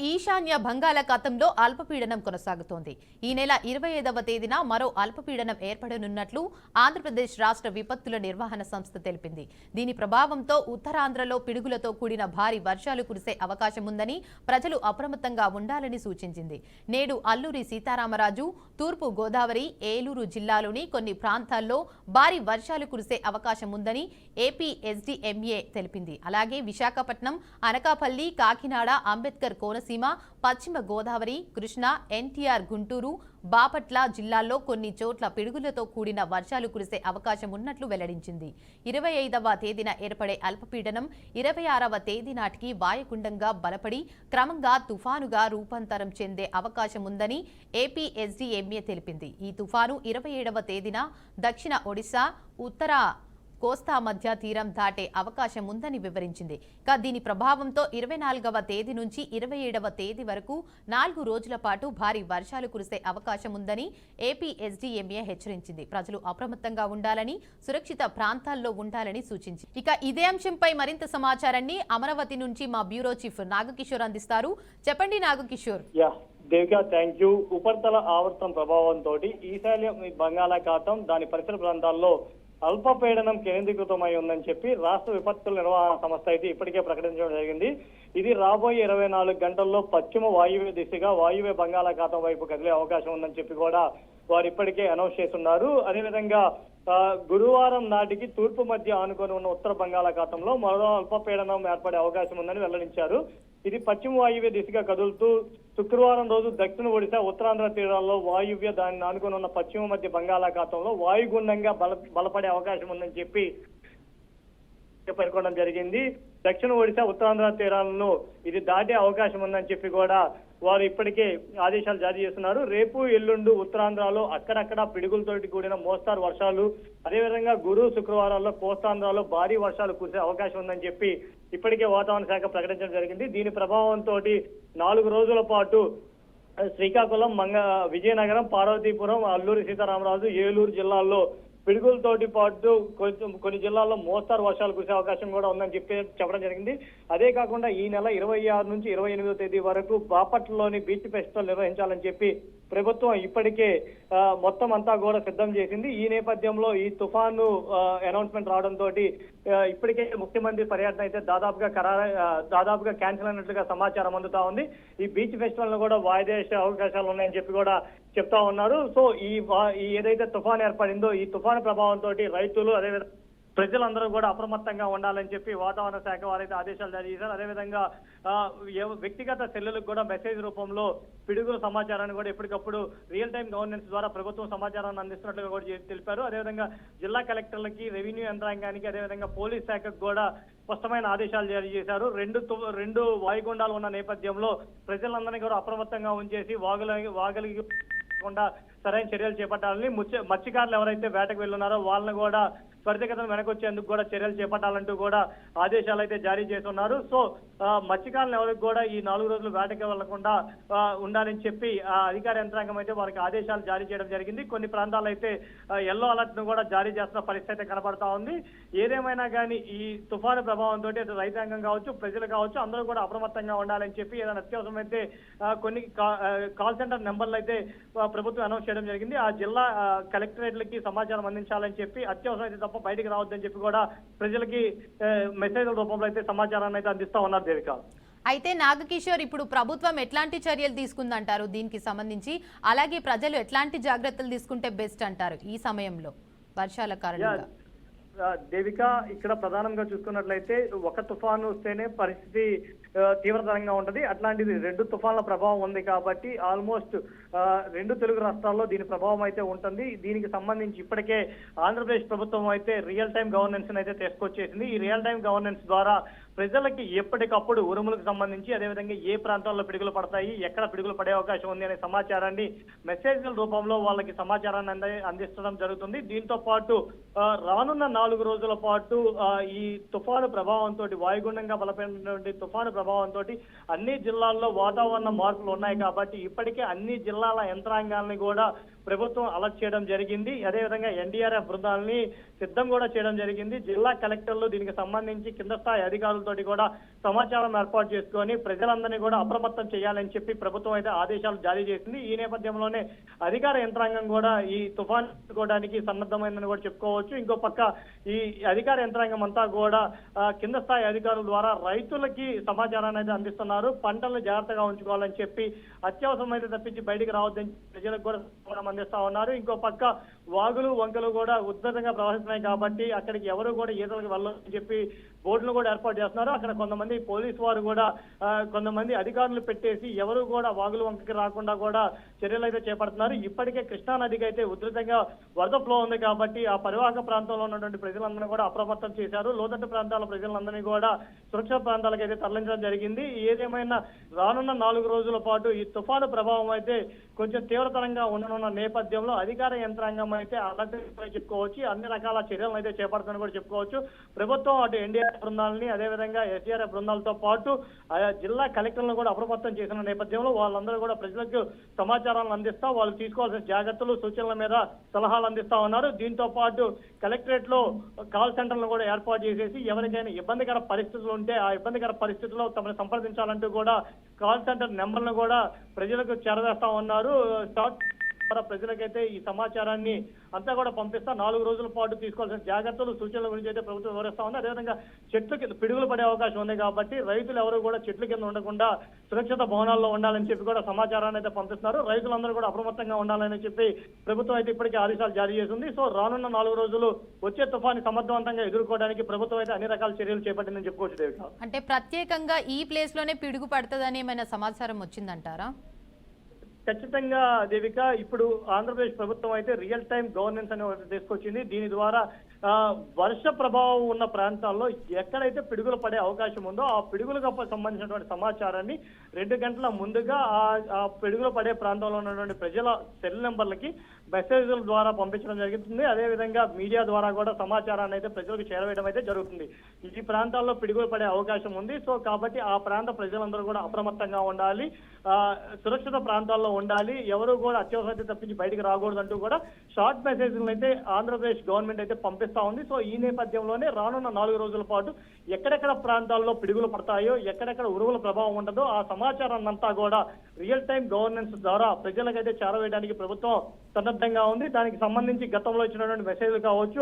ఈశాన్య బంగాళాఖాతంలో అల్పపీడనం కొనసాగుతోంది. ఈ నెల 25వ తేదీన మరో అల్పపీడనం ఏర్పడనున్నట్లు ఆంధ్రప్రదేశ్ రాష్ట్ర విపత్తుల నిర్వహణ సంస్థ తెలిపింది. దీని ప్రభావంతో ఉత్తరాంధ్రలో పిడుగులతో కూడిన భారీ వర్షాలు కురిసే అవకాశం ఉందని ప్రజలు అప్రమత్తంగా ఉండాలని సూచించింది. నేడు అల్లూరి సీతారామరాజు, తూర్పు గోదావరి, ఏలూరు జిల్లాలోని కొన్ని ప్రాంతాల్లో భారీ వర్షాలు కురిసే అవకాశం ఉందని ఏపీ ఎస్డీఎంఏ తెలిపింది. అలాగే విశాఖపట్నం, అనకాపల్లి, కాకినాడ, అంబేద్కర్ కోనసీమ, పశ్చిమ గోదావరి, కృష్ణా, ఎన్టీఆర్ గుంటూరు, బాపట్ల జిల్లాల్లో కొన్ని చోట్ల పిడుగులతో కూడిన వర్షాలు కురిసే అవకాశం ఉన్నట్లు వెల్లడించింది. 25వ తేదీన ఏర్పడే అల్పపీడనం 26వ తేదీ నాటికి వాయుగుండంగా బలపడి క్రమంగా తుఫానుగా రూపాంతరం చెందే అవకాశం ఉందని ఏపీ ఎస్డీఎంఏ తెలిపింది. ఈ తుఫాను 27వ తేదీన దక్షిణ ఒడిశా, ఉత్తర కోస్తా మధ్య తీరం దాటే అవకాశం ఉందని వివరించింది. దీని ప్రభావంతో 24వ తేదీ నుంచి 27వ తేదీ వరకు 4 రోజుల పాటు భారీ వర్షాలు కురిసే అవకాశం ఉందని ఏపీ ఎస్డీఎంఏ హెచ్చరించింది. ప్రజలు అప్రమత్తంగా ఉండాలని, సురక్షిత ప్రాంతాల్లో ఉండాలని సూచించింది. ఇదే అంశంపై మరింత సమాచారాన్ని అమరావతి నుంచి మా బ్యూరో చీఫ్ నాగకిషోర్ అందిస్తారు. చెప్పండి నాగకిషోర్. Devika, thank you. ఉపరితల ఆవర్తనం ప్రభావంతో ఈశాన్య బంగాళాఖాతం, దాని పరిసర ప్రాంతాల్లో అల్పపీడనం కేంద్రీకృతమై ఉందని చెప్పి రాష్ట్ర విపత్తుల నిర్వహణ సంస్థ అయితే ఇప్పటికే ప్రకటించడం జరిగింది. ఇది రాబోయే 24 గంటల్లో పశ్చిమ వాయువ్య దిశగా వాయువ్య బంగాళాఖాతం వైపు కదిలే అవకాశం ఉందని చెప్పి కూడా వారు ఇప్పటికే అనౌన్స్ చేస్తున్నారు. అదేవిధంగా గురువారం నాటికి తూర్పు మధ్య ఆనుకొని ఉన్న ఉత్తర బంగాళాఖాతంలో మరో అల్పపీడనం ఏర్పడే అవకాశం ఉందని వెల్లడించారు. ఇది పశ్చిమ వాయువ్య దిశగా కదులుతూ శుక్రవారం రోజు దక్షిణ ఒడిశా, ఉత్తరాంధ్ర తీరాల్లో వాయువ్య, దాన్ని ఆనుకొని ఉన్న పశ్చిమ మధ్య బంగాళాఖాతంలో వాయుగుండంగా బలపడే అవకాశం ఉందని చెప్పి పేర్కొనడం జరిగింది. దక్షిణ ఒడిశా, ఉత్తరాంధ్ర తీరాలను ఇది దాటే అవకాశం ఉందని చెప్పి కూడా వారు ఇప్పటికే ఆదేశాలు జారీ చేస్తున్నారు. రేపు, ఎల్లుండు ఉత్తరాంధ్రలో అక్కడక్కడ పిడుగులతోటి కూడిన మోస్తారు వర్షాలు, అదేవిధంగా గురు, శుక్రవారాల్లో కోస్తాంధ్రలో భారీ వర్షాలు కురిసే అవకాశం ఉందని చెప్పి ఇప్పటికే వాతావరణ శాఖ ప్రకటించడం జరిగింది. దీని ప్రభావంతో 4 రోజుల పాటు శ్రీకాకుళం, విజయనగరం, పార్వతీపురం, అల్లూరి సీతారామరాజు, ఏలూరు జిల్లాల్లో పిడుగులతోటి పాటు కొన్ని జిల్లాల్లో మోస్తారు వర్షాలు కురిసే అవకాశం కూడా ఉందని చెప్పడం జరిగింది. అదే కాకుండా ఈ నెల 26 నుంచి 28వ తేదీ వరకు బాపట్లలోని బీచ్ ఫెస్టివల్ నిర్వహించాలని చెప్పి ప్రభుత్వం ఇప్పటికే మొత్తం అంతా కూడా సిద్ధం చేసింది. ఈ నేపథ్యంలో ఈ తుఫాను అనౌన్స్మెంట్ రావడంతో ఇప్పటికే ముఖ్యమంత్రి పర్యటన అయితే దాదాపుగా క్యాన్సిల్ అయినట్లుగా సమాచారం అందుతా ఉంది. ఈ బీచ్ ఫెస్టివల్ ను కూడా వాయిదా వేసే అవకాశాలు ఉన్నాయని చెప్పి కూడా చెప్తా ఉన్నారు. సో ఈ ఏదైతే తుఫాను ఏర్పడిందో, ఈ తుఫాను ప్రభావంతో రైతులు, అదేవిధంగా ప్రజలందరూ కూడా అప్రమత్తంగా ఉండాలని చెప్పి వాతావరణ శాఖ వారైతే ఆదేశాలు జారీ చేశారు. అదేవిధంగా వ్యక్తిగత సెల్లులకు కూడా మెసేజ్ రూపంలో పిడుగుల సమాచారాన్ని కూడా ఎప్పటికప్పుడు రియల్ టైం గవర్నెన్స్ ద్వారా ప్రభుత్వం సమాచారాన్ని అందిస్తున్నట్లుగా కూడా తెలిపారు. అదేవిధంగా జిల్లా కలెక్టర్లకి, రెవెన్యూ యంత్రాంగానికి, అదేవిధంగా పోలీస్ శాఖకు కూడా స్పష్టమైన ఆదేశాలు జారీ చేశారు. రెండు వాయుగుండాలు ఉన్న నేపథ్యంలో ప్రజలందరినీ కూడా అప్రమత్తంగా ఉంచేసి వాగలిగి సరైన చర్యలు చేపట్టాలని, మత్స్యకారులు ఎవరైతే వేటకు వెళ్ళున్నారో వాళ్ళని కూడా త్వరితగతిన వెనకొచ్చేందుకు కూడా చర్యలు చేపట్టాలంటూ కూడా ఆదేశాలు అయితే జారీ చేస్తున్నారు. సో మత్స్యకారులు ఎవరికి కూడా ఈ 4 రోజులు వేటకి వెళ్లకుండా ఉండాలని చెప్పి అధికార యంత్రాంగం అయితే వారికి ఆదేశాలు జారీ చేయడం జరిగింది. కొన్ని ప్రాంతాల్లో అయితే ఎల్లో అలర్ట్ ను కూడా జారీ చేస్తున్న పరిస్థితి అయితే కనబడతా ఉంది. ఏదేమైనా కానీ ఈ తుఫాను ప్రభావంతో రైతాంగం కావచ్చు, ప్రజలు కావచ్చు, అందరూ కూడా అప్రమత్తంగా ఉండాలని చెప్పి ఏదైనా అత్యవసరమైతే కొన్ని కాల్ సెంటర్ నెంబర్లు అయితే ప్రభుత్వం అనౌన్స్ చేయడం జరిగింది. ఆ జిల్లా కలెక్టరేట్లకి సమాచారం అందించాలని చెప్పి, అత్యవసరమైతే తప్ప బయటకు రావద్దని చెప్పి కూడా ప్రజలకి మెసేజ్ల రూపంలో అయితే సమాచారాన్ని అయితే అందిస్తా ఉన్నారు. దేవిక, అయితే నాగకిషోర్, ఇప్పుడు ప్రభుత్వం ఎట్లాంటి చర్యలు తీసుకుందంటారు దీనికి సంబంధించి? అలాగే ప్రజలు ఎట్లాంటి జాగ్రత్తలు తీసుకుంటే బెస్ట్ అంటారు ఈ సమయంలో వర్షాల కారణంగా? దేవిక, ఇక్కడ ప్రధానంగా చూసుకున్నట్లయితే ఒక తుఫాను వస్తేనే పరిస్థితి తీవ్రతరంగా ఉంటది. అట్లాంటిది 2 తుఫాన్ల ప్రభావం ఉంది కాబట్టి ఆల్మోస్ట్ 2 తెలుగు రాష్ట్రాల్లో దీని ప్రభావం అయితే ఉంటుంది. దీనికి సంబంధించి ఇప్పటికే ఆంధ్రప్రదేశ్ ప్రభుత్వం అయితే రియల్ టైం గవర్నెన్స్ అయితే తీసుకొచ్చేసింది. ఈ రియల్ టైం గవర్నెన్స్ ద్వారా ప్రజలకి ఎప్పటికప్పుడు ఉరుములకు సంబంధించి, అదేవిధంగా ఏ ప్రాంతాల్లో పిడుగులు పడతాయి, ఎక్కడ పిడుగులు పడే అవకాశం ఉంది అనే సమాచారాన్ని మెసేజ్ల రూపంలో వాళ్ళకి సమాచారాన్ని అందించడం జరుగుతుంది. దీంతో పాటు రానున్న 4 రోజుల పాటు ఈ తుఫాను ప్రభావంతో, వాయుగుండంగా బలపడినటువంటి తుఫాను ప్రభావంతో అన్ని జిల్లాల్లో వాతావరణ మార్పులు ఉన్నాయి కాబట్టి ఇప్పటికే అన్ని జిల్లాల యంత్రాంగాల్ని కూడా ప్రభుత్వం అలర్ట్ చేయడం జరిగింది. అదేవిధంగా ఎన్డీఆర్ఎఫ్ బృందాలని సిద్ధం కూడా చేయడం జరిగింది. జిల్లా కలెక్టర్లు దీనికి సంబంధించి కింద స్థాయి అధికారులతోటి కూడా సమాచారం ఏర్పాటు చేసుకొని ప్రజలందరినీ కూడా అప్రమత్తం చేయాలని చెప్పి ప్రభుత్వం అయితే ఆదేశాలు జారీ చేసింది. ఈ నేపథ్యంలోనే అధికార యంత్రాంగం కూడా ఈ తుఫాన్ ఎదుర్కోవడానికి సన్నద్ధమైందని కూడా చెప్పుకోవచ్చు. ఇంకో పక్క ఈ అధికార యంత్రాంగం అంతా కూడా కింద స్థాయి అధికారుల ద్వారా రైతులకి సమాచారాన్ని అయితే అందిస్తున్నారు. పంటలను జాగ్రత్తగా ఉంచుకోవాలని చెప్పి అత్యవసరం అయితే తప్పించి బయటికి రావద్దని ప్రజలకు కూడా సమాచారం అందిస్తా ఉన్నారు. ఇంకో పక్క వాగులు వంకలు కూడా ఉధృతంగా ప్రవహిస్తున్నాయి కాబట్టి అక్కడికి ఎవరు కూడా ఈతలకు వెళ్ళని చెప్పి బోర్డులు కూడా ఏర్పాటు చేస్తున్నారు. అక్కడ కొంతమంది పోలీసు వారు కూడా కొంతమంది అధికారులు పెట్టేసి ఎవరు కూడా వాగులు వంకకి రాకుండా కూడా చర్యలు అయితే చేపడుతున్నారు. ఇప్పటికే కృష్ణా నదికి అయితే ఉధృతంగా వరద ఫ్లో ఉంది కాబట్టి ఆ పరివాహక ప్రాంతంలో ఉన్నటువంటి ప్రజలందరినీ కూడా అప్రమత్తం చేశారు. లోతట్టు ప్రాంతాల ప్రజలందరినీ కూడా సురక్షిత ప్రాంతాలకు అయితే తరలించడం జరిగింది. ఏదేమైనా రానున్న 4 రోజుల పాటు ఈ తుఫాను ప్రభావం అయితే కొంచెం తీవ్రతరంగా ఉండనున్న నేపథ్యంలో అధికార యంత్రాంగం అయితే అలర్ట్ చెప్పుకోవచ్చు. అన్ని రకాల చర్యలను అయితే చేపడుతుందని కూడా చెప్పుకోవచ్చు. ప్రభుత్వం అటు ఎన్డీఆర్ఎఫ్ బృందాలని అదేవిధంగా ఎస్డీఆర్ఎఫ్ బృందాలతో పాటు ఆయా జిల్లా కలెక్టర్లను కూడా అప్రమత్తం చేసిన నేపథ్యంలో వాళ్ళందరూ కూడా ప్రజలకు సమాచారాలను అందిస్తా వాళ్ళు తీసుకోవాల్సిన జాగ్రత్తలు సూచనల మీద సలహాలు అందిస్తా ఉన్నారు. దీంతో పాటు కలెక్టరేట్ లో కాల్ సెంటర్లను కూడా ఏర్పాటు చేసేసి ఎవరికైనా ఇబ్బందికర పరిస్థితులు ఉంటే ఆ ఇబ్బందికర పరిస్థితుల్లో తమను సంప్రదించాలంటూ కూడా కాల్ సెంటర్ నెంబర్లను కూడా ప్రజలకు చేరవేస్తా ఉన్నారు. ప్రజలకైతే ఈ సమాచారాన్ని అంతా కూడా పంపిస్తా 4 రోజుల పాటు తీసుకోవాల్సిన జాగ్రత్తలు సూచనల గురించి అయితే ప్రభుత్వం వివరిస్తా ఉంది. అదేవిధంగా చెట్లు కింద పిడుగులు పడే అవకాశం ఉంది కాబట్టి రైతులు ఎవరు కూడా చెట్ల కింద ఉండకుండా సురక్షిత భవనాల్లో ఉండాలని చెప్పి కూడా సమాచారాన్ని అయితే పంపిస్తున్నారు. రైతులందరూ కూడా అప్రమత్తంగా ఉండాలని చెప్పి ప్రభుత్వం అయితే ఇప్పటికే ఆదేశాలు జారీ చేసింది. సో రానున్న 4 రోజులు వచ్చే తుఫాను సమర్థవంతంగా ఎదుర్కోవడానికి ప్రభుత్వం అయితే అన్ని రకాల చర్యలు చేపట్టిందని చెప్పుకోవచ్చు. దేవిక, అంటే ప్రత్యేకంగా ఈ ప్లేస్ లోనే పిడుగు పడుతుందని ఏమైనా సమాచారం వచ్చిందంటారా? ఖచ్చితంగా దేవిక, ఇప్పుడు ఆంధ్రప్రదేశ్ ప్రభుత్వం అయితే రియల్ టైం గవర్నెన్స్ అనే ఒకటి తీసుకొచ్చింది. దీని ద్వారా వర్ష ప్రభావం ఉన్న ప్రాంతాల్లో ఎక్కడైతే పిడుగులు పడే అవకాశం ఉందో ఆ పిడుగులకు సంబంధించినటువంటి సమాచారాన్ని 2 గంటల ముందుగా ఆ పిడుగులు పడే ప్రాంతంలో ఉన్నటువంటి ప్రజల సెల్ నెంబర్లకి మెసేజ్ల ద్వారా పంపించడం జరుగుతుంది. అదేవిధంగా మీడియా ద్వారా కూడా సమాచారాన్ని అయితే ప్రజలకు చేరవేయడం అయితే జరుగుతుంది. ఈ ప్రాంతాల్లో పిడుగులు పడే అవకాశం ఉంది. సో కాబట్టి ఆ ప్రాంత ప్రజలందరూ కూడా అప్రమత్తంగా ఉండాలి, సురక్షిత ప్రాంతాల్లో ఉండాలి, ఎవరు కూడా అత్యవసరం తప్పించి బయటికి రాకూడదు అంటూ కూడా షార్ట్ మెసేజ్లను అయితే ఆంధ్రప్రదేశ్ గవర్నమెంట్ అయితే పంపిస్తా ఉంది. సో ఈ నేపథ్యంలోనే రానున్న 4 రోజుల పాటు ఎక్కడెక్కడ ప్రాంతాల్లో పిడుగులు పడతాయో ఎక్కడెక్కడ ఉరువుల ప్రభావం ఉంటుందో ఆ సమాచారాన్ని అంతా కూడా రియల్ టైం గవర్నెన్స్ ద్వారా ప్రజలకైతే చేరవేయడానికి ప్రభుత్వం సన్నద్ధంగా ఉంది. దానికి సంబంధించి గతంలో ఇచ్చినటువంటి మెసేజ్లు కావచ్చు,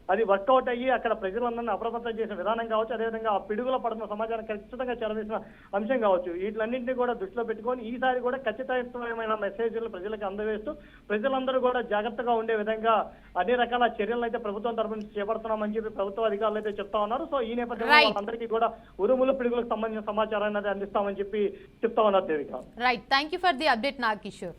అది వర్కౌట్ అయ్యి అక్కడ ప్రజలందరినీ అప్రమత్తం చేసిన విధానం కావచ్చు, అదేవిధంగా ఆ పిడుగుల పడుతున్న సమాచారం ఖచ్చితంగా చేరవేసిన అంశం కావచ్చు. వీటిలన్నింటినీ కూడా దృష్టిలో పెట్టుకొని ఈసారి కూడా ఖచ్చితమైన మెసేజ్లు ప్రజలకు అందవేస్తూ ప్రజలందరూ కూడా జాగ్రత్తగా ఉండే విధంగా అన్ని రకాల చర్యలను అయితే ప్రభుత్వం తరఫు నుంచి చేపడుతున్నామని చెప్పి ప్రభుత్వ అధికారులు అయితే చెప్తా ఉన్నారు. సో ఈ నేపథ్యంలో వాళ్ళందరికీ కూడా ఉరుములు పిడుగులకు సంబంధించిన సమాచారాన్ని అందిస్తామని చెప్పి చెప్తా ఉన్నారు. Devika, right, thank you for the update Nagakishore.